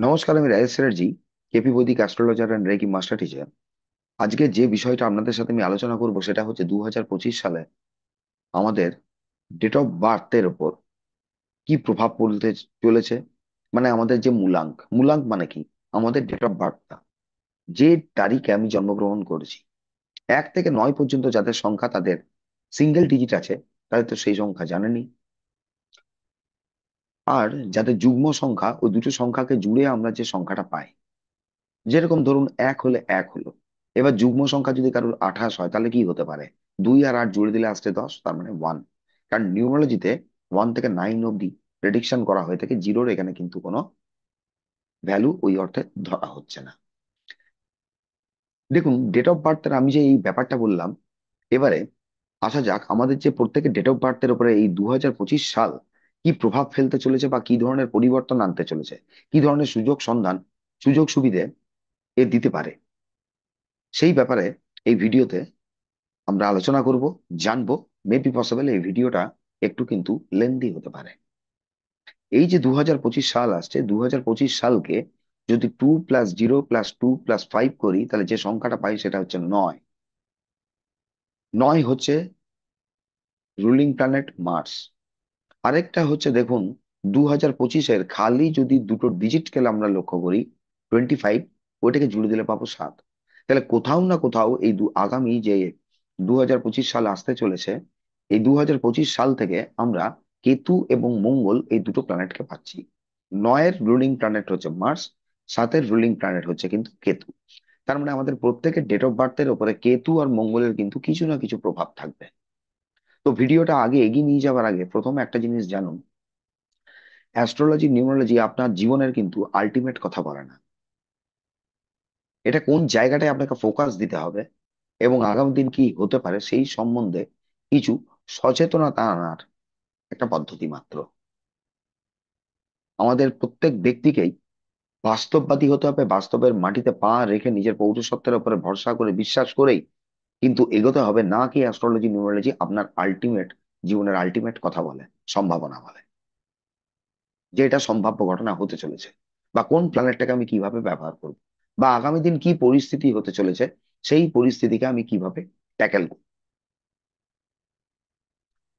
নমস্কার, আমি Rajesh Chatterjee, KP Vedic astrologer and reiki master teacher. আজকে যে বিষয়টা আপনাদের সাথে আমি আলোচনা করব সেটা হচ্ছে 2025 সালে আমাদের ডেট অফ বার্থের ওপর কি প্রভাব পড়তে চলেছে। মানে আমাদের যে মূলাঙ্ক, মূলাঙ্ক মানে কি? আমাদের ডেট অফ বার্থটা, যে তারিখে আমি জন্মগ্রহণ করেছি, 1 থেকে 9 পর্যন্ত যাদের সংখ্যা, তাদের সিঙ্গেল ডিজিট আছে, তাদের তো সেই সংখ্যা জানেনই। আর যাদের যুগ্ম সংখ্যা, ওই দুটো সংখ্যাকে জুড়ে আমরা যে সংখ্যাটা পাই, যেরকম ধরুন 1 হলে 1 হলো। এবার যুগ্ম সংখ্যা যদি কারোর 28 হয়, তাহলে কি হতে পারে? 2 আর 8 জুড়ে দিলে আসছে 10, তার মানে 1। কারণ নিউমারোলজিতে 1 থেকে 9 অব্দি প্রেডিকশন করা হয়ে থাকে, জিরোর এখানে কিন্তু কোনো ভ্যালু ওই অর্থে ধরা হচ্ছে না। দেখুন, ডেট অফ বার্থের আমি যে এই ব্যাপারটা বললাম, এবারে আসা যাক আমাদের যে প্রত্যেকের ডেট অফ বার্থের উপরে এই 2025 সাল কি প্রভাব ফেলতে চলেছে, বা কি ধরনের পরিবর্তন আনতে চলেছে, কি ধরনের সুযোগ সন্ধান, সুযোগ সুবিধে এ দিতে পারে, সেই ব্যাপারে এই ভিডিওতে আমরা আলোচনা করব, জানবো। মেবি পসিবল এই ভিডিওটা একটু কিন্তু লেন্দি হতে পারে। এই যে 2025 সাল আসছে, 2025 সালকে যদি 2+0+2+5 করি, তাহলে যে সংখ্যাটা পাই সেটা হচ্ছে 9। 9 হচ্ছে রুলিং প্ল্যানেট মার্স। আরেকটা হচ্ছে, দেখুন, 2025-এর খালি যদি দুটো ডিজিট স্কেল আমরা লক্ষ্য করি, 25, ওইটাকে জুড়ে দিলে পাবো 7। তাহলে কোথাও না কোথাও এই আগামী যে 2025 সাল আসতে চলেছে, এই 2025 সাল থেকে আমরা কেতু এবং মঙ্গল এই দুটো প্ল্যানেটকে পাচ্ছি। 9-এর রুলিং প্ল্যানেট হচ্ছে মার্স, 7-এর রুলিং প্ল্যানেট হচ্ছে কিন্তু কেতু। তার মানে আমাদের প্রত্যেকের ডেট অফ বার্থের উপরে কেতু আর মঙ্গলের কিন্তু কিছু না কিছু প্রভাব থাকবে। তো ভিডিওটা আগে এগিয়ে নিয়ে যাওয়ার আগে প্রথমে একটা জিনিস জানুন, অ্যাস্ট্রোলজি, নিউমোলজি আপনার জীবনের কিন্তু আলটিমেট কথা বলে না। এটা কোন জায়গাটায় আপনাকে ফোকাস দিতে হবে এবং আগামী দিন কি হতে পারে সেই সম্বন্ধে কিছু সচেতনতা আনার একটা পদ্ধতি মাত্র। আমাদের প্রত্যেক ব্যক্তিকেই বাস্তববাদী হতে হবে, বাস্তবের মাটিতে পা রেখে নিজের পৌরসত্বের উপরে ভরসা করে বিশ্বাস করেই কিন্তু এগোতে হবে, না কি অ্যাস্ট্রোলজি নিউমোলজি আপনার আলটিমেট জীবনের আলটিমেট কথা বলে, সম্ভাবনা বলে, যে এটা সম্ভাব্য ঘটনা হতে চলেছে, বা কোন প্ল্যানেটটাকে আমি কিভাবে ব্যবহার করব, বা আগামী দিন কি পরিস্থিতি হতে চলেছে, সেই পরিস্থিতিকে আমি কিভাবে ট্যাকেল করব।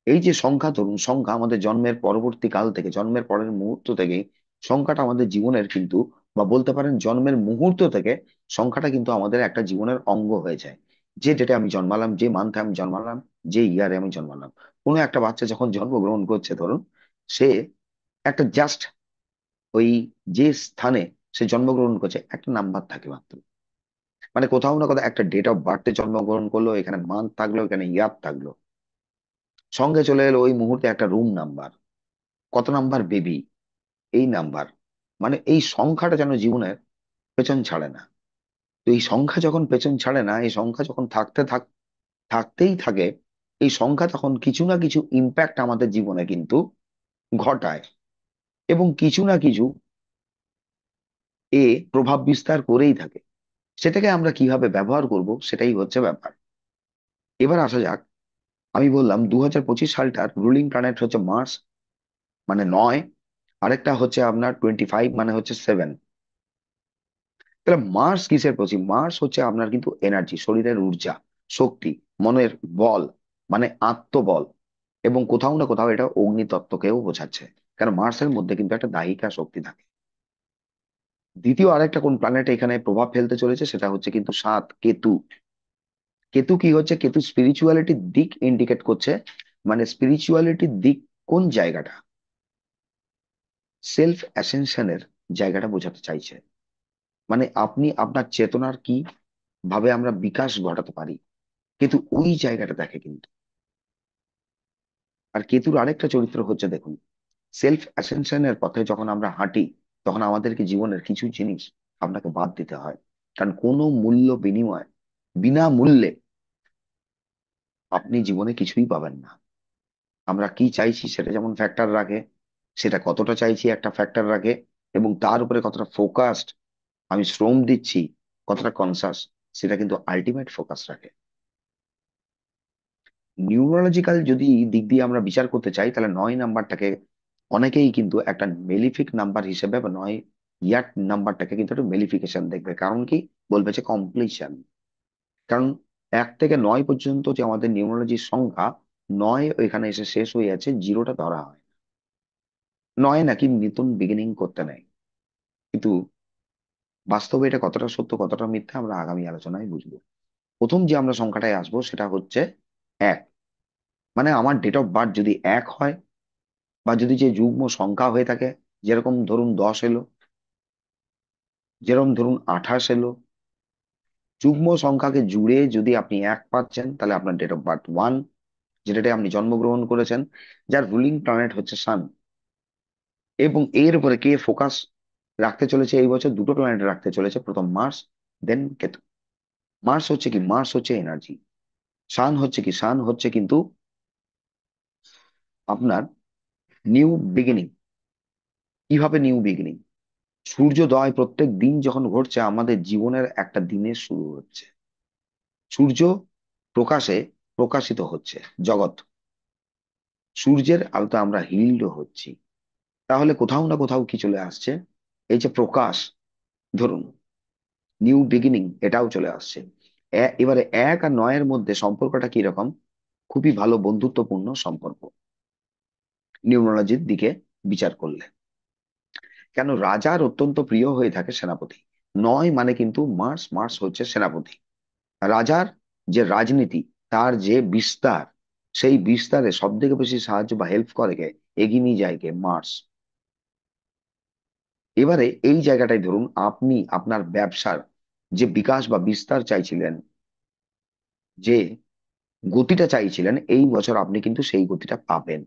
এই যে সংখ্যা, ধরুন সংখ্যা আমাদের জন্মের পরবর্তী কাল থেকে, জন্মের পরের মুহূর্ত থেকে সংখ্যাটা আমাদের জীবনের কিন্তু, বা বলতে পারেন জন্মের মুহূর্ত থেকে সংখ্যাটা কিন্তু আমাদের একটা জীবনের অঙ্গ হয়ে যায়। যে ডেটে আমি জন্মালাম, যে মান্থে আমি জন্মালাম, যে ইয়ারে আমি জন্মালাম, কোনো একটা বাচ্চা যখন জন্মগ্রহণ করছে, ধরুন সে একটা জাস্ট ওই যে স্থানে সে জন্মগ্রহণ করছে একটা নাম্বার থাকে মাত্র। মানে কোথাও না কোথাও একটা ডেট অফ বার্থে জন্মগ্রহণ করলো, এখানে মান্থ থাকলো, এখানে ইয়ার থাকলো, সঙ্গে চলে এলো ওই মুহূর্তে একটা রুম নাম্বার, কত নাম্বার বেবি, এই নাম্বার। মানে এই সংখ্যাটা যেন জীবনের পেছন ছাড়ে না। তো এই সংখ্যা যখন পেছন ছাড়ে না, এই সংখ্যা যখন থাকতেই থাকে, এই সংখ্যা তখন কিছু না কিছু ইম্প্যাক্ট আমাদের জীবনে কিন্তু ঘটায়, এবং কিছু না কিছু প্রভাব বিস্তার করেই থাকে। সেটাকে আমরা কিভাবে ব্যবহার করব সেটাই হচ্ছে ব্যাপার। এবার আসা যাক, আমি বললাম 2025 সালটার রুলিং প্ল্যানেট হচ্ছে মার্স, মানে 9। আরেকটা হচ্ছে আপনার 25, মানে হচ্ছে 7। তাহলে মার্স কিসের প্রতীক? মার্স হচ্ছে আপনার কিন্তু এনার্জি, শরীরের ঊর্জা, শক্তি, মনের বল, মানে আত্মবল। এবং কোথাও না কোথাও এটা অগ্নিতত্ত্বকেও বোঝাচ্ছে, কারণ মার্সের মধ্যে কিন্তু একটা দাহিকা শক্তি থাকে। দ্বিতীয় আরেকটা কোন প্ল্যানেট এখানে প্রভাব ফেলতে চলেছে, সেটা হচ্ছে কিন্তু 7, কেতু। কেতু কি হচ্ছে? কেতু স্পিরিচুয়ালিটির দিক ইন্ডিকেট করছে। মানে স্পিরিচুয়ালিটির দিক কোন জায়গাটা? সেলফ অ্যাসেনশনের জায়গাটা বোঝাতে চাইছে। মানে আপনি আপনার চেতনার কি ভাবে আমরা বিকাশ ঘটাতে পারি, কিন্তু ওই জায়গাটা দেখে কিন্তু। আর কেতুর আরেকটা চরিত্র হচ্ছে, দেখুন, সেলফ অ্যাসেনশনের পথে যখন আমরা হাঁটি, তখন আমাদেরকে জীবনের কিছু জিনিস আপনাকে বাদ দিতে হয়। কারণ কোনো মূল্য বিনিময়, বিনামূল্যে আপনি জীবনে কিছুই পাবেন না। আমরা কি চাইছি সেটা যেমন ফ্যাক্টর রাখে, সেটা কতটা চাইছি একটা ফ্যাক্টর রাখে, এবং তার উপরে কতটা ফোকাসড আমি শ্রম দিচ্ছি, কতটা কনসাস, সেটা কিন্তু আলটিমেট ফোকাস রাখে। নিউরোলজিক্যাল যদি দিক দিয়ে আমরা বিচার করতে চাই, তাহলে 9 নাম্বারটাকে অনেকেই কিন্তু একটা মেলিফিক নাম্বার হিসেবে, বা 9 ইয়ার নাম্বারটাকে কিন্তু একটু মেলিফিকেশন দেখবে। কারণ কি? বলবে যে কমপ্লিশন। কারণ 1 থেকে 9 পর্যন্ত যে আমাদের নিউমোলজির সংখ্যা, 9 এখানে এসে শেষ হয়ে যাচ্ছে, জিরোটা ধরা হয়। 9 নাকি নতুন বিগিনিং করতে নেয়। কিন্তু বাস্তবে এটা কতটা সত্য কতটা মিথ্যা আমরা আগামী আলোচনায় বুঝবো। প্রথম যে আমরা সংখ্যাটায় আসবো সেটা হচ্ছে 1। মানে আমার ডেট অফ বার্থ যদি 1 হয়, বা যদি যে যুগ্ম সংখ্যা হয়ে থাকে, যেরকম ধরুন 10 এলো, যেরকম ধরুন 28 এলো, যুগ্ম সংখ্যাকে জুড়ে যদি আপনি 1 পাচ্ছেন, তাহলে আপনার ডেট অফ বার্থ 1, যেটাতে আপনি জন্মগ্রহণ করেছেন, যার রুলিং প্ল্যানেট হচ্ছে সান। এবং এর উপরে কে ফোকাস রাখতে চলেছে এই বছর? দুটো প্ল্যানেট রাখতে চলেছে, প্রথম মার্স, দেন কেতু। মার্স হচ্ছে কি? মার্স হচ্ছে এনার্জি। সান হচ্ছে কি? সান হচ্ছে কিন্তু আপনার নিউ বিগিনিং। কিভাবে নিউ বিগিনিং? সূর্যোদয় প্রত্যেক দিন যখন ঘটছে, আমাদের জীবনের একটা দিনের শুরু হচ্ছে। সূর্য প্রকাশে প্রকাশিত হচ্ছে জগৎ, সূর্যের আলোতে আমরা হিল্ড হচ্ছি। তাহলে কোথাও না কোথাও কি চলে আসছে? এই যে প্রকাশ, ধরুন নিউ বিগিনিং, এটাও চলে আসছে। এবারে 1 আর 9-এর মধ্যে সম্পর্কটা কি রকম? খুবই ভালো বন্ধুত্বপূর্ণ সম্পর্ক নিউমোলজির দিকে বিচার করলে। কেন? রাজার অত্যন্ত প্রিয় হয়ে থাকে সেনাপতি। 9 মানে কিন্তু মার্স, মার্স হচ্ছে সেনাপতি। রাজার যে রাজনীতি, তার যে বিস্তার, সেই বিস্তারে সব থেকে বেশি সাহায্য বা হেল্প করে কে? এগিয়ে নিয়ে যায় কে? মার্স। এবারে এই জায়গাটায় ধরুন আপনি আপনার ব্যবসার যে বিকাশ বা বিস্তার চাইছিলেন, যে গতিটা চাইছিলেন, এই বছর আপনি কিন্তু সেই গতিটা পাবেন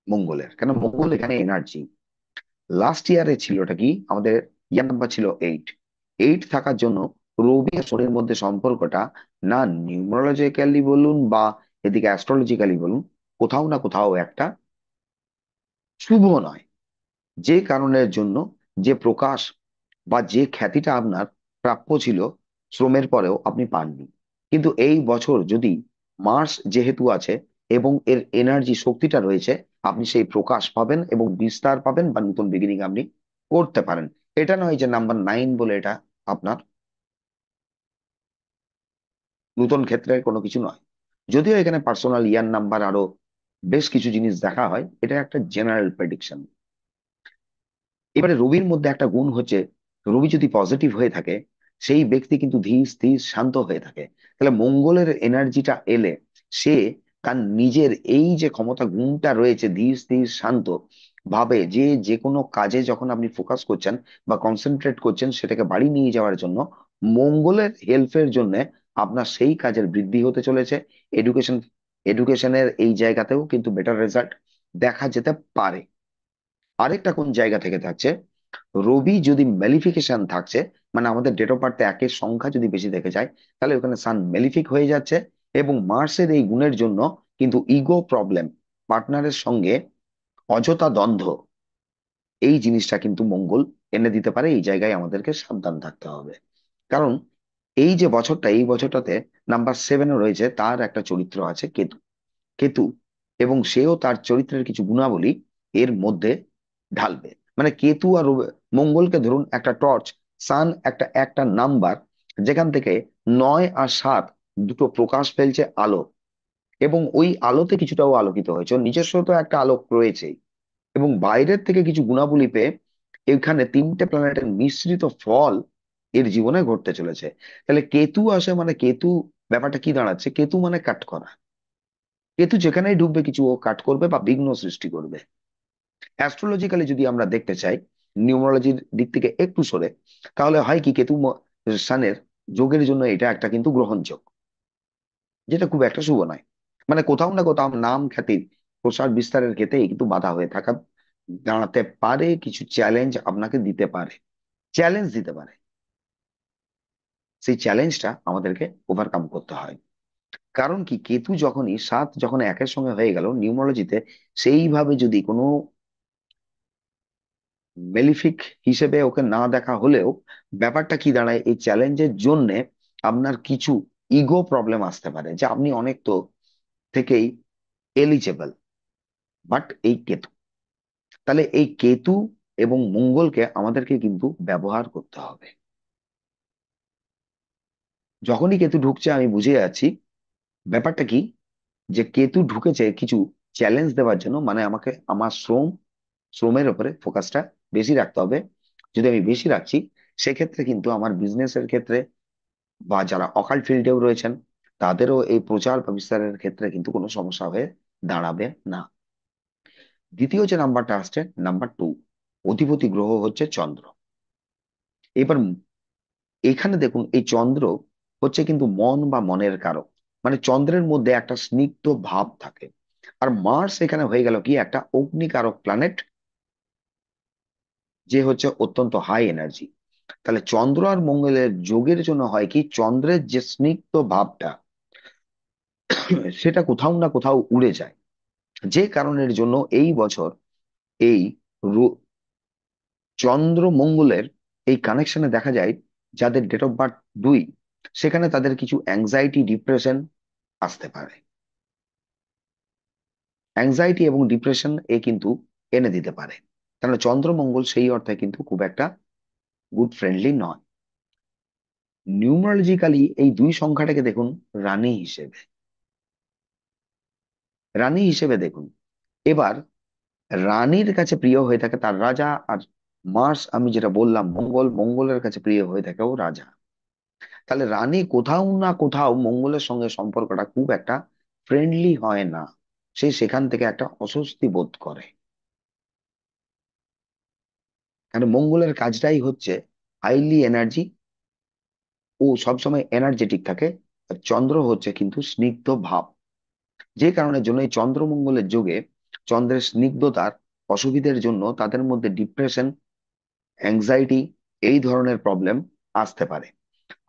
মঙ্গলের। কেন? মঙ্গল এখানে এনার্জি। লাস্ট ইয়ারে ছিলটা কি আমাদের? ইয়ার নাম্বার ছিল 8। 8 থাকার জন্য রবি আর শনির মধ্যে সম্পর্কটা, না নিউমোলজিক্যালি বলুন বা এদিকে অ্যাস্ট্রোলজিক্যালি বলুন, কোথাও না কোথাও একটা শুভ নয়। যে কারণের জন্য যে প্রকাশ বা যে খ্যাতিটা আপনার প্রাপ্য ছিল, শ্রমের পরেও আপনি পাননি। কিন্তু এই বছর যদি মার্স যেহেতু আছে এবং এর এনার্জি শক্তিটা রয়েছে, আপনি সেই প্রকাশ পাবেন এবং বিস্তার পাবেন বা নতুন বিগিনিং আপনি করতে পারেন। এটা নয় যে নাম্বার 9 বলে এটা আপনার নতুন ক্ষেত্রে কোনো কিছু নয়। যদিও এখানে পার্সোনাল ইয়ার নাম্বার আরো বেশ কিছু জিনিস দেখা হয়, এটা একটা জেনারেল প্রেডিকশন। এবারে রবির মধ্যে একটা গুণ হচ্ছে, রবি যদি পজিটিভ হয়ে থাকে, সেই ব্যক্তি কিন্তু ধীর স্থির শান্ত হয়ে থাকে। তাহলে মঙ্গলের এনার্জিটা এলে সে তার নিজের এই যে ক্ষমতা গুণটা রয়েছে, ধীর স্থির শান্ত ভাবে যে যে কোনো কাজে যখন আপনি ফোকাস করছেন বা কনসেন্ট্রেট করছেন, সেটাকে বাড়ি নিয়ে যাওয়ার জন্য মঙ্গলের হেল্পের জন্য আপনার সেই কাজের বৃদ্ধি হতে চলেছে। এডুকেশন, এডুকেশনের এই জায়গাতেও কিন্তু বেটার রেজাল্ট দেখা যেতে পারে। আরেকটা কোন জায়গা থেকে থাকছে? রবি যদি মেলিফিকেশন থাকছে, মানে আমাদের ডেট অফ বার্থে 1-এর সংখ্যা যদি বেশি দেখে যায়, তাহলে ওখানে সান মেলিফিক হয়ে যাচ্ছে। এবং মার্সের এই গুণের জন্য কিন্তু ইগো প্রবলেম, পার্টনারের সঙ্গে অযথা দ্বন্দ্ব, এই জিনিসটা কিন্তু মঙ্গল এনে দিতে পারে। এই জায়গায় আমাদেরকে সাবধান থাকতে হবে। কারণ এই যে বছরটা, এই বছরটাতে নাম্বার 7-এ রয়েছে, তার একটা চরিত্র আছে কেতু। কেতু, এবং সেও তার চরিত্রের কিছু গুণাবলী এর মধ্যে ঢালবে। মানে কেতু আর মঙ্গলকে ধরুন একটা টর্চ, সান একটা একটা নাম্বার, যেখান থেকে 9 আর 7 দুটো প্রকাশ ফেলছে আলো, এবং ওই আলোতে কিছুটাও আলোকিত হয়েছে, ওর নিজস্ব তো একটা আলোক রয়েছেই, এবং বাইরের থেকে কিছু গুণাবলী পেয়ে এখানে 3টে প্ল্যানেটের মিশ্রিত ফল এর জীবনে ঘটতে চলেছে। তাহলে কেতু আসে মানে কেতু, ব্যাপারটা কি দাঁড়াচ্ছে? কেতু মানে কাট করা। কেতু যেখানেই ঢুকবে কিছু ও কাট করবে বা বিঘ্ন সৃষ্টি করবে। অ্যাস্ট্রোলজিক্যালি যদি আমরা দেখতে চাই, নিউমোলজির দিক থেকে একটু সরে, তাহলে হয় কি, কেতু সানের যোগের জন্য এটা একটা কিন্তু গ্রহণযোগ, যেটা খুব একটা শুভ নয়। মানে কোথাও না কোথাও নাম খ্যাতির প্রসার বিস্তারের ক্ষেত্রে কিন্তু বাধা হয়ে থাকা দাঁড়াতে পারে। কিছু চ্যালেঞ্জ আপনাকে দিতে পারে, চ্যালেঞ্জ দিতে পারে। সেই চ্যালেঞ্জটা আমাদেরকে ওভারকাম করতে হয়। কারণ কি, কেতু যখনই 7 যখন 1-এর সঙ্গে হয়ে গেল নিউমোলজিতে, সেইভাবে যদি কোনো মেলিফিক হিসেবে ওকে না দেখা হলেও, ব্যাপারটা কি দাঁড়ায়, এই চ্যালেঞ্জের জন্য আপনার কিছু ইগো প্রবলেম আসতে পারে, যে আপনি অনেক তো থেকেই এলিজেবল, বাট এই কেতু, তাহলে এই কেতু এবং মঙ্গলকে আমাদেরকে কিন্তু ব্যবহার করতে হবে। যখনই কেতু ঢুকছে আমি বুঝে যাচ্ছি ব্যাপারটা কি, যে কেতু ঢুকেছে কিছু চ্যালেঞ্জ দেওয়ার জন্য, মানে আমাকে আমার শ্রমের উপরে ফোকাসটা বেশি রাখতে হবে। যদি আমি বেশি রাখছি, সেক্ষেত্রে কিন্তু আমার বিজনেসের ক্ষেত্রে বা যারা অকাল্ট ফিল্ডেও রয়েছেন তাদেরও এই প্রচার বা বিস্তারের ক্ষেত্রে কিন্তু কোনো সমস্যা হয়ে দাঁড়াবে না। দ্বিতীয় যে নাম্বারটা আসছে, নাম্বার 2, অধিপতি গ্রহ হচ্ছে চন্দ্র। এবার এখানে দেখুন, এই চন্দ্র হচ্ছে কিন্তু মন বা মনের কারক, মানে চন্দ্রের মধ্যে একটা স্নিগ্ধ ভাব থাকে। আর মার্স এখানে হয়ে গেল কি একটা অগ্নিকারক প্ল্যানেট, যে হচ্ছে অত্যন্ত হাই এনার্জি। তাহলে চন্দ্র আর মঙ্গলের যোগের জন্য হয় কি, চন্দ্রের যে স্নিগ্ধ ভাবটা সেটা কোথাও না কোথাও উড়ে যায়। যে কারণের জন্য এই বছর এই রো- চন্দ্র মঙ্গলের এই কানেকশনে দেখা যায় যাদের ডেট অফ বার্থ 2, সেখানে তাদের কিছু অ্যাংজাইটি ডিপ্রেশন আসতে পারে। অ্যাংজাইটি এবং ডিপ্রেশন কিন্তু এনে দিতে পারে, কারণ চন্দ্রমঙ্গল সেই অর্থে কিন্তু খুব একটা গুড ফ্রেন্ডলি নয়। নিউমারোলজিক্যালি এই দুই সংখ্যাটাকে দেখুন রানী হিসেবে, রানী হিসেবে দেখুন। এবার রানীর কাছে প্রিয় হয়ে থাকে তার রাজা, আর মার্স আমি যেটা বললাম মঙ্গল, মঙ্গলের কাছে প্রিয় হয়ে থাকে ও রাজা। তাহলে রানী কোথাও না কোথাও মঙ্গলের সঙ্গে সম্পর্কটা খুব একটা ফ্রেন্ডলি হয় না, সে সেখান থেকে একটা অস্বস্তি বোধ করে। কারণ মঙ্গলের কাজটাই হচ্ছে হাইলি এনার্জি, ও সবসময় এনার্জেটিক থাকে। আর চন্দ্র হচ্ছে কিন্তু স্নিগ্ধ ভাব। যে কারণের জন্য এই চন্দ্রমঙ্গলের যোগে চন্দ্রের স্নিগ্ধতার অসুবিধের জন্য তাদের মধ্যে ডিপ্রেশন, অ্যাংজাইটি, এই ধরনের প্রবলেম আসতে পারে।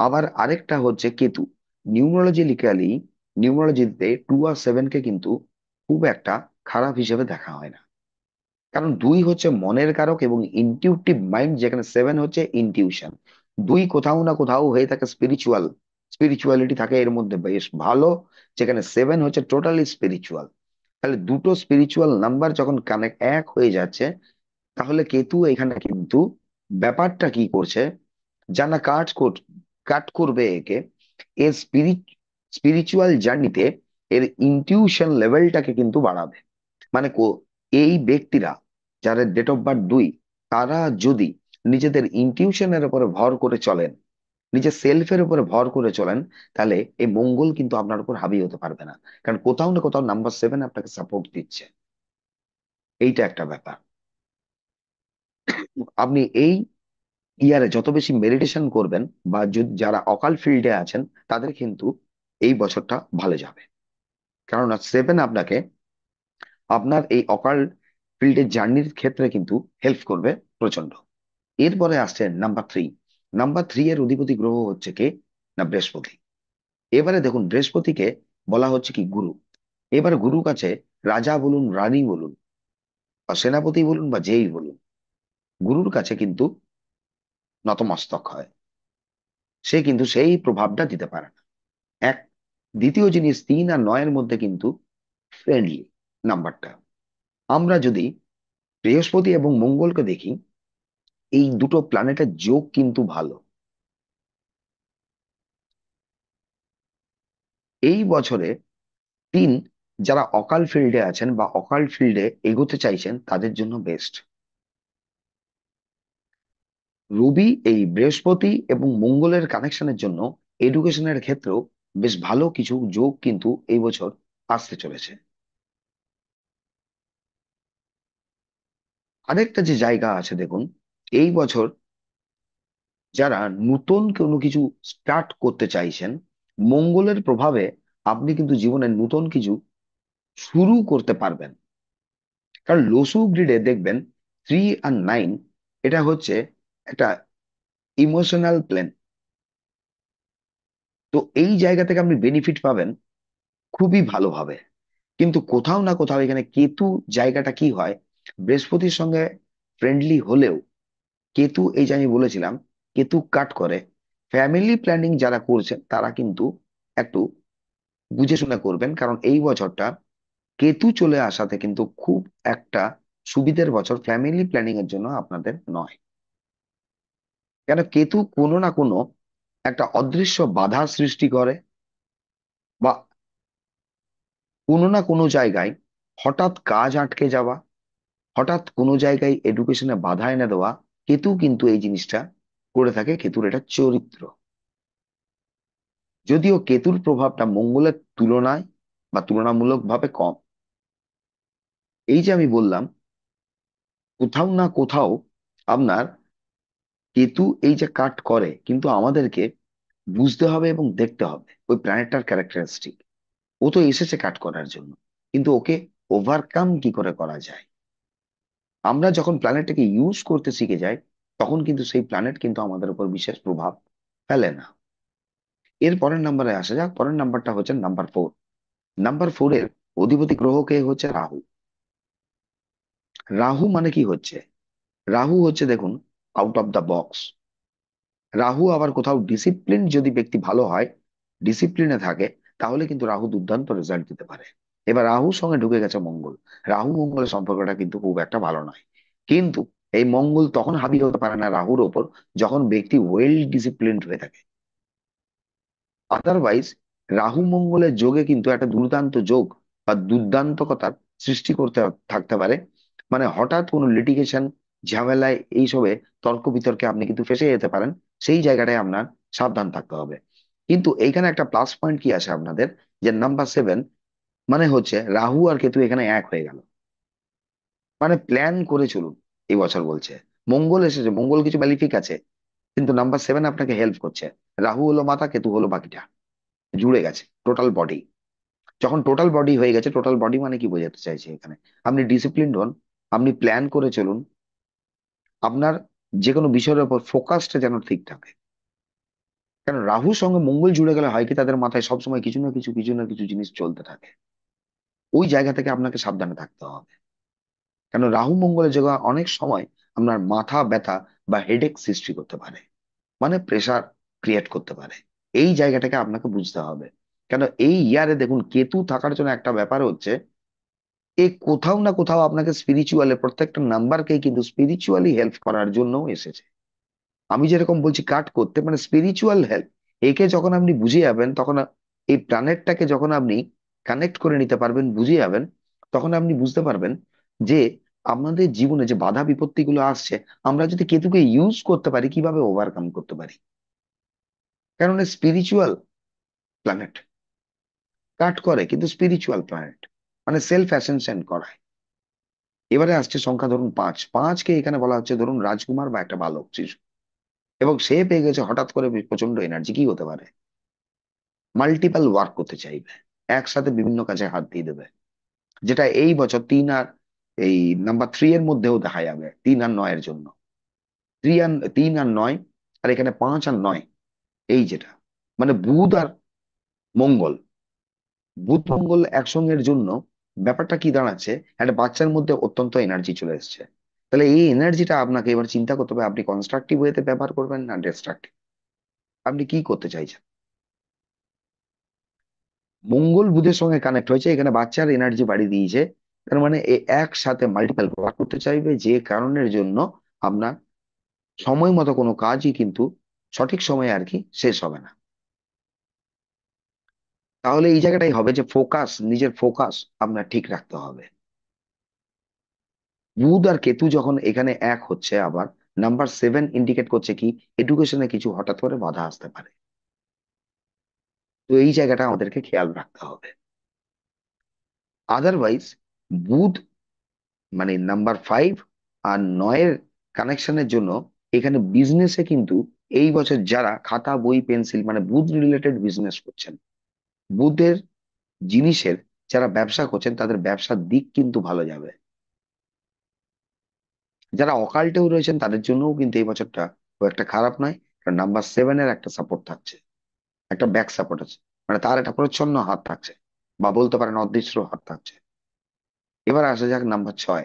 আবার আরেকটা হচ্ছে কেতু। নিউমোলজিক্যালি, নিউমোলজিতে 2 আর 7 কে কিন্তু খুব একটা খারাপ হিসেবে দেখা হয় না, কারণ 2 হচ্ছে মনের কারক এবং ইনটিউটিভ মাইন্ড, যেখানে 7 হচ্ছে ইনটিউশন। 2 কোথাও না কোথাও হয়ে থাকে স্পিরিচুয়াল, স্পিরিচুয়ালিটি থাকে এর মধ্যে বেশ ভালো, যেখানে 7 হচ্ছে টোটালি স্পিরিচুয়াল। তাহলে দুটো স্পিরিচুয়াল নাম্বার যখন কানেক্ট এক হয়ে যাচ্ছে, তাহলে কেতু এখানে কিন্তু ব্যাপারটা কি করছে, জানা কাট করবে একে, এর স্পিরিচুয়াল জার্নিতে এর ইনটিউশন লেভেলটাকে কিন্তু বাড়াবে। মানে এই ব্যক্তিরা যাদের ডেট অফ বার্থ 2, তারা যদি নিজেদের ইনটিউশনের উপরে ভর করে চলেন, নিজের সেলফের উপরে ভর করে চলেন, তাহলে এই মঙ্গল কিন্তু আপনার উপর হাবি হতে পারবে না, কারণ কোথাও না কোথাও নাম্বার 7 আপনাকে সাপোর্ট দিচ্ছে। এইটা একটা ব্যাপার। আপনি এই ইয়ারে যত বেশি মেডিটেশন করবেন, বা যারা অকাল ফিল্ডে আছেন, তাদের কিন্তু এই বছরটা ভালো যাবে। কারণ 7 আপনাকে আপনার এই অকাল ফিল্ডের জার্নির ক্ষেত্রে কিন্তু হেল্প করবে প্রচন্ড। এরপরে আসছে নাম্বার 3। নাম্বার 3 এর অধিপতি গ্রহ হচ্ছে কে, না বৃহস্পতি। এবারে দেখুন, বৃহস্পতিকে বলা হচ্ছে কি গুরু। এবার গুরু কাছে রাজা বলুন, রানী বলুন, বা সেনাপতি বলুন, বা যেই বলুন, গুরুর কাছে কিন্তু নতমস্তক হয়। সে কিন্তু সেই প্রভাবটা দিতে পারে না। এক, দ্বিতীয় জিনিস, 3 আর 9-এর মধ্যে কিন্তু ফ্রেন্ডলি নাম্বারটা। আমরা যদি বৃহস্পতি এবং মঙ্গলকে দেখি, এই দুটো প্ল্যানেটের যোগ কিন্তু ভালো। এই বছরে 3, যারা অকাল ফিল্ডে আছেন বা অকাল ফিল্ডে এগোতে চাইছেন তাদের জন্য বেস্ট। রবি এই বৃহস্পতি এবং মঙ্গলের কানেকশনের জন্য এডুকেশনের ক্ষেত্রেও বেশ ভালো কিছু যোগ কিন্তু এই বছর আসতে চলেছে। আরেকটা যে জায়গা আছে দেখুন, এই বছর যারা নতুন কোনো কিছু স্টার্ট করতে চাইছেন, মঙ্গলের প্রভাবে আপনি কিন্তু জীবনে নতুন কিছু শুরু করতে পারবেন। কারণ লসু গ্রিডে দেখবেন 3 আর 9, এটা হচ্ছে একটা ইমোশনাল প্লেন। তো এই জায়গা থেকে আপনি বেনিফিট পাবেন খুবই ভালোভাবে। কিন্তু কোথাও না কোথাও এখানে কেতু জায়গাটা কি হয়, বৃহস্পতির সঙ্গে ফ্রেন্ডলি হলেও কেতু, এই যে আমি বলেছিলাম কেতু কাট করে। ফ্যামিলি প্ল্যানিং যারা করছেন তারা কিন্তু একটু বুঝে শুনে করবেন, কারণ এই বছরটা কেতু চলে আসাতে কিন্তু খুব একটা সুবিধের বছর ফ্যামিলি প্ল্যানিং এর জন্য আপনাদের নয়। কেন? কেতু কোনো না কোনো একটা অদৃশ্য বাধা সৃষ্টি করে, বা কোনো না কোনো জায়গায় হঠাৎ কাজ আটকে যাওয়া, হঠাৎ কোনো জায়গায় এডুকেশনে বাধা এনে দেওয়া। কেতু কিন্তু এই জিনিসটা করে থাকে, কেতুর এটা চরিত্র। যদিও কেতুর প্রভাবটা মঙ্গলের তুলনায় বা তুলনামূলকভাবে কম। এই যে আমি বললাম, কোথাও না কোথাও আপনার কেতু এই যে কাট করে, কিন্তু আমাদেরকে বুঝতে হবে এবং দেখতে হবে ওই প্ল্যানেটটার ক্যারেক্টারিস্টিক। ও তো এসেছে কাট করার জন্য, কিন্তু ওকে ওভারকাম কি করে করা যায়। আমরা যখন প্ল্যানেটটাকে ইউজ করতে শিখে যাই, তখন কিন্তু সেই প্ল্যানেট কিন্তু আমাদের উপর বিশেষ প্রভাব ফেলে না। এর পরের নাম্বারে আসা যাক। পরের নাম্বারটা হচ্ছে নাম্বার 4। নাম্বার 4 এর অধিপতি গ্রহ কে হচ্ছে রাহু। রাহু মানে কি হচ্ছে? রাহু হচ্ছে, দেখুন, out of the box. Rahu আবার কোথাও ডিসিপ্লিন, যদি ব্যক্তি ভালো হয়, ডিসিপ্লিনে থাকে, তাহলে কিন্তু রাহু দুর্দান্ত রেজাল্ট দিতে পারে। এবার রাহুর সঙ্গে ঢুকে গেছে মঙ্গল। রাহু মঙ্গলের সম্পর্কটা কিন্তু খুব একটা ভালো নয়। কিন্তু এই মঙ্গল তখন হাবি হতে পারে না রাহুর ওপর, যখন ব্যক্তি ওয়েল ডিসিপ্লিনড হয়ে থাকে। আদারওয়াইজ রাহু মঙ্গলের যোগে কিন্তু একটা দুর্দান্ত যোগ বা দুর্দান্তকতার সৃষ্টি করতে থাকতে পারে। মানে হঠাৎ কোনো লিটিগেশন, ঝামেলায়, এইসবে তর্ক বিতর্কে আপনি কিন্তু ফেঁসে যেতে পারেন। সেই জায়গাটায় আপনার সাবধান থাকতে হবে। কিন্তু এইখানে একটা প্লাস পয়েন্ট কি আছে আপনাদের, যে নাম্বার 7 মানে হচ্ছে রাহু আর কেতু এখানে এক হয়ে গেল। মানে প্ল্যান করে চলুন, এই বছর বলছে। মঙ্গল এসেছে, মঙ্গল কিছু বেনিফিক আছে, কিন্তু নাম্বার 7 আপনাকে হেল্প করছে। রাহু হলো মাথা, কেতু হলো বাকিটা, জুড়ে গেছে টোটাল বডি। যখন টোটাল বডি হয়ে গেছে, টোটাল বডি মানে কি বোঝাতে চাইছে এখানে, আপনি ডিসিপ্লিনড হন, আপনি প্ল্যান করে চলুন, আপনার যে কোনো বিষয়ের উপর ফোকাসটা যেন ঠিক থাকে। কারণ রাহুর সঙ্গে মঙ্গল জুড়ে গেলে হয় কি, তাদের মাথায় সবসময় কিছু না কিছু, কিছু না কিছু জিনিস চলতে থাকে। ওই জায়গা থেকে আপনাকে সাবধানে থাকতে হবে। কারণ রাহু মঙ্গলের জায়গা অনেক সময় আপনার মাথা ব্যথা বা হেডেক সৃষ্টি করতে পারে, মানে প্রেসার ক্রিয়েট করতে পারে। এই জায়গাটাকে আপনাকে বুঝতে হবে। কেন এই ইয়ারে দেখুন, কেতু থাকার জন্য একটা ব্যাপার হচ্ছে, এ কোথাও না কোথাও আপনাকে স্পিরিচুয়ালি, প্রত্যেকটা নাম্বারকে কিন্তু স্পিরিচুয়ালি হেল্প করার জন্য এসেছে। আমি যেরকম বলছি কাট করতে, মানে স্পিরিচুয়াল হেল্প। একে যখন আপনি বুঝে যাবেন, তখন এই প্ল্যানেটটাকে যখন আপনি কানেক্ট করে নিতে পারবেন, বুঝে যাবেন, তখন আপনি বুঝতে পারবেন যে আমাদের জীবনে যে বাধা বিপত্তি গুলো আসছে, আমরা যদি কেতুকে ইউজ করতে পারি, কিভাবে ওভারকাম করতে পারি। কারণ স্পিরিচুয়াল প্ল্যানেট কাট করে, কিন্তু স্পিরিচুয়াল প্ল্যানেট, মানে সেলফ অ্যাসেনশন করায়। এবারে আসছে সংখ্যা, ধরুন 5। 5কে এখানে বলা হচ্ছে ধরুন রাজকুমার বা একটা বালক শিশু, এবং সে পেয়ে গেছে হঠাৎ করে প্রচন্ড এনার্জি। কি হতে পারে? মাল্টিপল ওয়ার্ক করতে চাইবে, একসাথে বিভিন্ন কাজে হাত দিয়ে দেবে, যেটা এই বছর এই নাম্বার 3 এর মধ্যেও দেখা যাবে, 3 আর 9 এর জন্য। 3 আর 9, আর এখানে 5 আর 9, এই যেটা, মানে বুধ আর মঙ্গল, বুধ মঙ্গল একসঙ্গের জন্য ব্যাপারটা কি দাঁড়াচ্ছে, একটা বাচ্চার মধ্যে অত্যন্ত এনার্জি চলে এসেছে। তাহলে এই এনার্জিটা আপনাকে এবার চিন্তা করতে হবে, আপনি কনস্ট্রাকটিভ ওয়েতে ব্যবহার করবেন না ডিস্ট্রাকটিভ। আপনি কি করতে চাইছেন? মঙ্গল বুধের সঙ্গে কানেক্ট হয়েছে, এখানে বাচ্চার এনার্জি বাড়িয়ে দিয়েছে। তার মানে এ একসাথে মাল্টিপল ওয়ার্ক করতে চাইবে, যে কারণের জন্য আপনার সময় মতো কোনো কাজই কিন্তু সঠিক সময়ে আর কি শেষ হবে না। তাহলে এই জায়গাটাই হবে যে ফোকাস, নিজের ফোকাস আপনার ঠিক রাখতে হবে। বুধ আর কেতু যখন এখানে এক হচ্ছে, আবার নাম্বার 7 ইন্ডিকেট করছে কি, এডুকেশনে কিছু হঠাৎ করে বাধা আসতে পারে। তো এই জায়গাটা আমাদেরকে খেয়াল রাখতে হবে। আদারওয়াইজ বুধ, মানে নাম্বার 5 আর 9-এর কানেকশনের জন্য এখানে বিজনেসে কিন্তু এই বছর যারা খাতা বই পেন্সিল, মানে বুধ রিলেটেড বিজনেস করছেন, বুধের জিনিসের যারা ব্যবসা করছেন, তাদের ব্যবসার দিক কিন্তু ভালো যাবে। যারা অকাল্টেও রয়েছেন, তাদের জন্যও কিন্তু এই বছরটা খুব একটা খারাপ নয়। কারণ নাম্বার 7-এর একটা সাপোর্ট থাকছে, একটা ব্যাক সাপোর্ট আছে, মানে তার একটা প্রচ্ছন্ন হাত থাকছে, বা বলতে পারেন অদৃশ্য হাত থাকছে। এবার আসা যাক নাম্বার 6।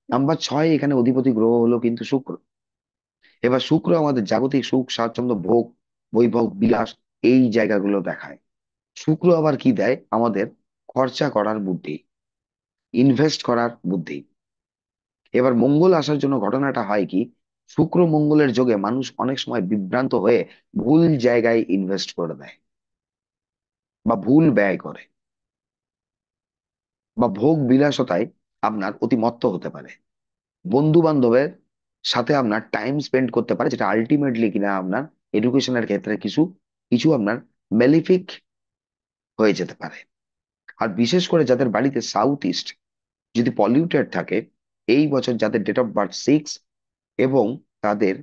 নাম্বার 6 এখানে অধিপতি গ্রহ হলো কিন্তু শুক্র। এবার শুক্র আমাদের জাগতিক সুখ স্বাচ্ছন্দ্য, ভোগ, বৈভব, বিলাস, এই জায়গাগুলো দেখায়। শুক্র আবার কি দেয় আমাদের? খরচা করার বুদ্ধি, ইনভেস্ট করার বুদ্ধি। এবার মঙ্গল আসার জন্য ঘটনাটা হয় কি, শুক্র মঙ্গলের যোগে মানুষ অনেক সময় বিভ্রান্ত হয়ে ভুল জায়গায় ইনভেস্ট করে দেয় বা ভুল ব্যয় করে, বা ভোগ বিলাসতায় আপনার অতিমত্ত হতে পারে, বন্ধু বান্ধবের সাথে আপনার টাইম স্পেন্ড করতে পারে, যেটা আলটিমেটলি কিনা আপনার এডুকেশনের ক্ষেত্রে কিছু কিছু আপনার মেলিফিক হয়ে যেতে পারে। আর বিশেষ করে যাদের বাড়িতে সাউথ ইস্ট যদি পলিউটেড থাকে, এই বছর যাদের ডেট অফ বার্থ 6 এবং তাদের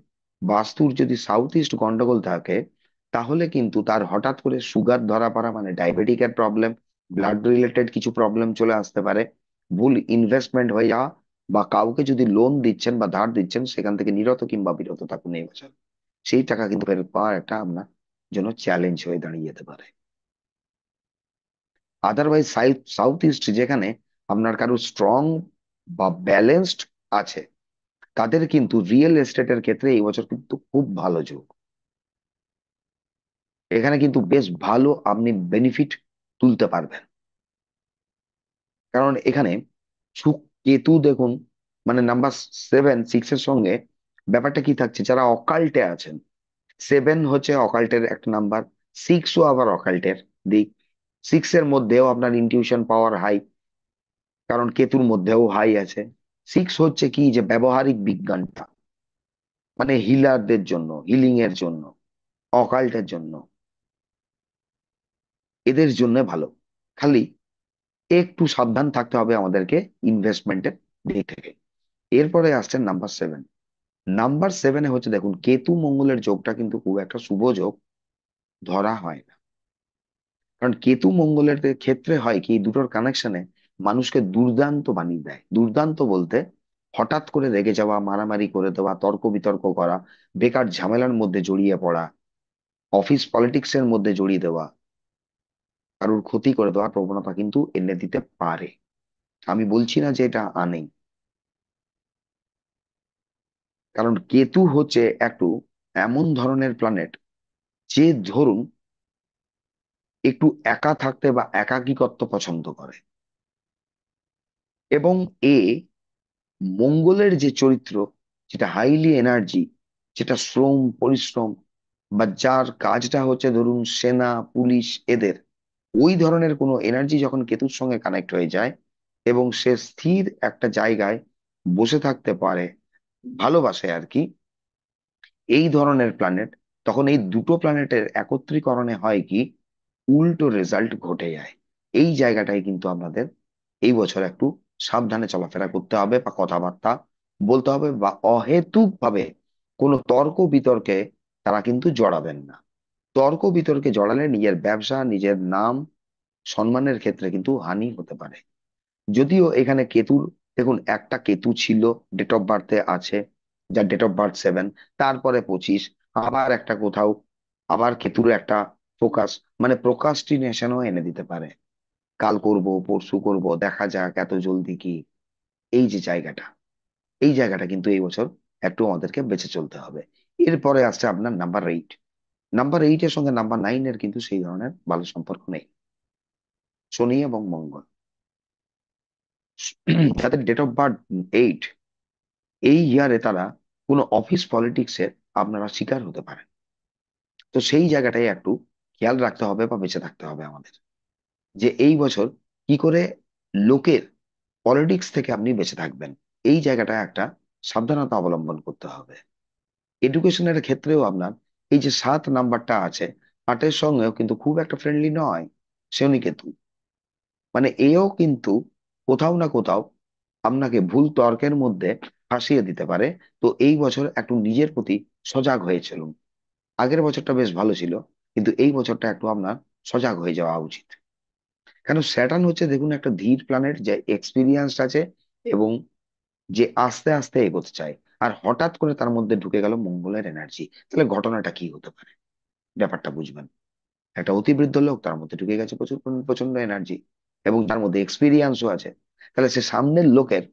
বাস্তুর যদি সাউথ ইস্ট গন্ডগোল থাকে, তাহলে কিন্তু তার হঠাৎ করে সুগার ধরা পড়া, মানে ডায়াবেটিকের প্রবলেম, ব্লাড রিলেটেড কিছু প্রবলেম চলে আসতে পারে, ভুল ইনভেস্টমেন্ট হয়ে যাওয়া, বা কাউকে যদি লোন দিচ্ছেন বা ধার দিচ্ছেন সেখান থেকে নিরত কিংবা বিরত থাকুন এই বছর, সেই টাকা কিন্তু ফেরত পাওয়া একটা আপনার জন্য চ্যালেঞ্জ হয়ে দাঁড়িয়ে যেতে পারে। আদারওয়াইজ সাউথ ইস্ট যেখানে আপনার কারো স্ট্রং বা ব্যালেন্সড আছে, তাদের কিন্তু রিয়েল এস্টেটের ক্ষেত্রে এই বছর কিন্তু খুব ভালো যোগ। এখানে কিন্তু বেশ ভালো আপনি বেনিফিট তুলতে পারবেন। কারণ এখানে কেতু দেখুন, মানে নাম্বার 7, 6 এর সঙ্গে ব্যাপারটা কি থাকছে, যারা অকাল্টে আছেন, 7 হচ্ছে অকাল্টের একটা নাম্বার, 6ও আবার অকাল্টের দিক। 6 এর মধ্যেও আপনার ইনটিউশন পাওয়ার হাই, কারণ কেতুর মধ্যেও হাই আছে। 6 হচ্ছে কি, যে ব্যবহারিক বিজ্ঞানটা, মানে হিলারদের জন্য, হিলিং এর জন্য, অকাল্টের জন্য, এদের জন্য ভালো। খালি একটু সাবধান থাকতে হবে আমাদেরকে ইনভেস্টমেন্টের দিক থেকে। এরপরে আসছে নাম্বার 7। নাম্বার 7-এ হচ্ছে দেখুন, কেতু মঙ্গলের যোগটা কিন্তু খুব একটা শুভ যোগ ধরা হয় না। কারণ কেতু মঙ্গলের ক্ষেত্রে হয় কি, দুটোর কানেকশনে মানুষকে দুর্দান্ত বানিয়ে দেয়। দুর্দান্ত বলতে হঠাৎ করে রেগে যাওয়া, মারামারি করে দেওয়া, তর্ক বিতর্ক করা, বেকার ঝামেলার মধ্যে জড়িয়ে পড়া, অফিস পলিটিক্স এর মধ্যে জড়িয়ে দেওয়া, কারোর ক্ষতি করে দেওয়ার প্রবণতা কিন্তু এনে দিতে পারে। আমি বলছি না যে এটা আনেই, কারণ কেতু হচ্ছে একটু এমন ধরনের প্ল্যানেট, যে ধরুন একটু একা থাকতে বা একাকিত্ব পছন্দ করে, এবং এ মঙ্গলের যে চরিত্র, যেটা হাইলি এনার্জি, যেটা শ্রম পরিশ্রম, বা যার কাজটা হচ্ছে ধরুন সেনা পুলিশ, এদের ওই ধরনের কোনো এনার্জি যখন কেতুর সঙ্গে কানেক্ট হয়ে যায় এবং সে স্থির একটা জায়গায় বসে থাকতে পারে, ভালোবাসে আর কি, এই ধরনের প্ল্যানেট, তখন এই দুটো প্ল্যানেটের একত্রীকরণে হয় কি, উল্টো রেজাল্ট ঘটে যায়। এই জায়গাটাই কিন্তু আপনাদের এই বছর একটু সাবধানে চলাফেরা করতে হবে, বা কথাবার্তা বলতে হবে, বা অহেতুক ভাবে কোনো তর্ক বিতর্কে তারা কিন্তু জড়াবেন না। তর্ক বিতর্কে জড়ালে নিজের ব্যবসা, নিজের নাম, সম্মানের ক্ষেত্রে কিন্তু হানি হতে পারে। যদিও এখানে কেতুর, দেখুন একটা কেতু ছিল ডেট অফ বার্থে আছে, যার ডেট অফ বার্থ 7, তারপরে 25, আবার একটা কোথাও আবার কেতুর একটা ফোকাস, মানে প্রোকাস্টিনেশনও এনে দিতে পারে। কাল করব, পরশু করব, দেখা যাক, এত জলদি কি, এই যে জায়গাটা, এই জায়গাটা কিন্তু এই বছর একটু আমাদেরকে বেঁচে চলতে হবে। এরপরে আসছে আপনার নাম্বার 8। নাম্বার 8-এর সঙ্গে নাম্বার 9-এর কিন্তু সেই ধরনের ভালো সম্পর্ক নেই, শনি এবং মঙ্গল। যাদের ডেট অফ বার্থ 8, এই ইয়ারে তারা কোনো অফিস পলিটিক্সের আপনারা শিকার হতে পারেন। তো সেই জায়গাটাই একটু খেয়াল রাখতে হবে বা বেঁচে থাকতে হবে আমাদের, যে এই বছর কি করে লোকের পলিটিক্স থেকে আপনি বেঁচে থাকবেন, এই জায়গাটা একটা সাবধানতা অবলম্বন করতে হবে। এডুকেশনের ক্ষেত্রেও আপনার এই যে 7 নাম্বারটা আছে, 8-এর সঙ্গেও কিন্তু খুব একটা ফ্রেন্ডলি নয় শনি কেতু, মানে এও কিন্তু কোথাও না কোথাও আপনাকে ভুল তর্কের মধ্যে ফাঁসিয়ে দিতে পারে। তো এই বছর একটু নিজের প্রতি সজাগ হয়ে চলুন। আগের বছরটা বেশ ভালো ছিল, কিন্তু এই বছরটা একটু আপনার সজাগ হয়ে যাওয়া উচিত। কেন, স্যাটার্ন হচ্ছে দেখুন একটা ধীর প্ল্যানেট, যে এক্সপিরিয়েন্স আছে এবং যে আস্তে আস্তে এগোতে চায়, আর হঠাৎ করে তার মধ্যে ঢুকে গেল মঙ্গলের এনার্জি, তাহলে ঘটনাটা কি হতে পারে, ব্যাপারটা বুঝবেন। একটা অতিবৃদ্ধ লোক, তার মধ্যে ঢুকে গেছে প্রচুর প্রচন্ড এনার্জি, এবং তার মধ্যে এক্সপিরিয়েন্সও আছে, তাহলে সে সামনের লোকের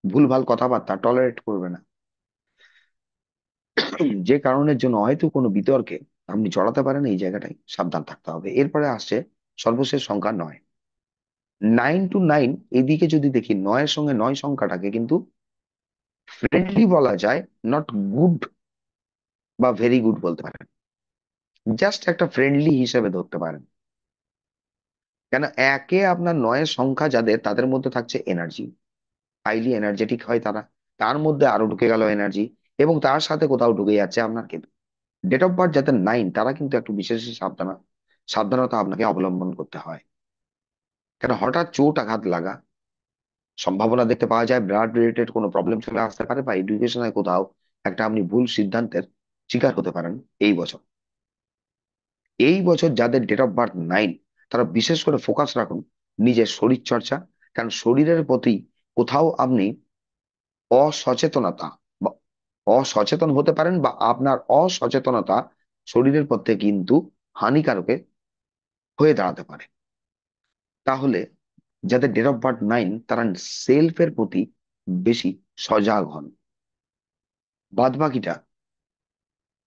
ভুলভাল কথাবার্তা টলারেট করবে না। যে কারণের জন্য হয়তো কোনো বিতর্কে আপনি জড়াতে পারেন, এই জায়গাটাই সাবধান থাকতে হবে। এরপরে আসছে সর্বশেষ সংখ্যা 9। 9 to 9, এদিকে যদি দেখি 9-এর সঙ্গে 9 সংখ্যাটাকে কিন্তু ফ্রেন্ডলি বলা যায়, নট গুড বা ভেরি গুড বলতে পারেন, জাস্ট একটা ফ্রেন্ডলি হিসেবে ধরতে পারেন। কেন, একে আপনার নয়ের সংখ্যা যাদের, তাদের মধ্যে থাকছে এনার্জি, হাইলি এনার্জেটিক হয় তারা, তার মধ্যে আরো ঢুকে গেল এনার্জি, এবং তার সাথে কোথাও ঢুকে যাচ্ছে আপনার কিন্তু ডেট অফ বার্থ যাদের 9, তারা কিন্তু একটু বিশেষ সাবধানতা আপনাকে অবলম্বন করতে হয়। কেন, হঠাৎ চোট আঘাত লাগা সম্ভাবনা দেখতে পাওয়া যায়, ব্লাড রিলেটেড কোনো প্রবলেম চলে আসতে পারে, বা এডুকেশনে কোথাও একটা আপনি ভুল সিদ্ধান্তের শিকার হতে পারেন এই বছর। এই বছর যাদের ডেট অফ বার্থ 9, তারা বিশেষ করে ফোকাস রাখুন নিজের শরীর চর্চা। কারণ শরীরের প্রতি কোথাও আপনি অসচেতনতা বা অসচেতন হতে পারেন, বা আপনার অসচেতনতা শরীরের পক্ষে কিন্তু হানিকারকে হয়ে দাঁড়াতে পারে। তাহলে যাদের ডেট অফ বার্থ 9, তারা সেলফের প্রতি বেশি সজাগ হন। বাদ বাকিটা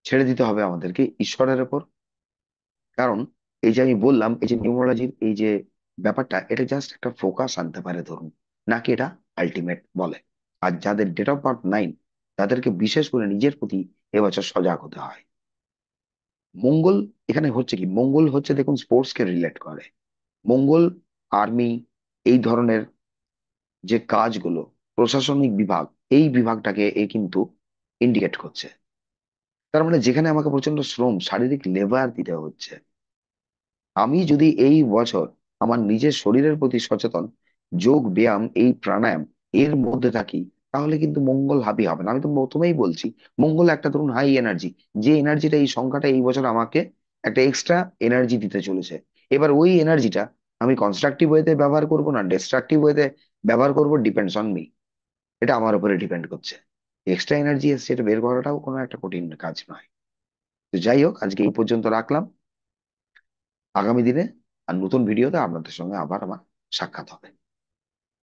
ছেড়ে দিতে হবে আমাদেরকে ঈশ্বরের উপর। কারণ এই যে আমি বললাম, এই যে নিউমোলজির এই যে ব্যাপারটা, এটা জাস্ট একটা ফোকাস আনতে পারে ধরুন, নাকি এটা আলটিমেট বলে। আর যাদের ডেট অফ বার্থ 9, তাদেরকে বিশেষ করে নিজের প্রতি এবছর সজাগ হতে হয়। মঙ্গল, এখানে হচ্ছে কি, মঙ্গল হচ্ছে দেখুন স্পোর্টস কে রিলেট করে। মঙ্গল আর্মি, এই ধরনের যে কাজগুলো, প্রশাসনিক বিভাগ, এই বিভাগটাকে এ কিন্তু ইন্ডিকেট করছে। তার মানে যেখানে আমাকে প্রচন্ড শ্রম, শারীরিক লেবার দিতে হচ্ছে, আমি যদি এই বছর আমার নিজের শরীরের প্রতি সচেতন, যোগ ব্যায়াম, এই প্রাণায়াম এর মধ্যে থাকি, তাহলে কিন্তু মঙ্গল হাবি হবে না। আমি তো প্রথমেই বলছি, মঙ্গল একটা ধরুন হাই এনার্জি, যে এনার্জিটা, এই সংখ্যাটা এই বছর আমাকে একটা এক্সট্রা এনার্জি দিতে চলেছে। এবার ওই এনার্জিটা আমি কনস্ট্রাকটিভ ওয়েতে ব্যবহার করব না ডিস্ট্রাকটিভ ওয়েতে ব্যবহার করব, ডিপেন্ডস অন মি। এটা আমার উপরে ডিপেন্ড করছে। এক্সট্রা এনার্জি এসছে, এটা বের করাটাও কোনো একটা কঠিন কাজ নয়। তো যাই হোক, আজকে এই পর্যন্ত রাখলাম। আগামী দিনে আর নতুন ভিডিওতে আপনাদের সঙ্গে আবার আমার সাক্ষাৎ হবে।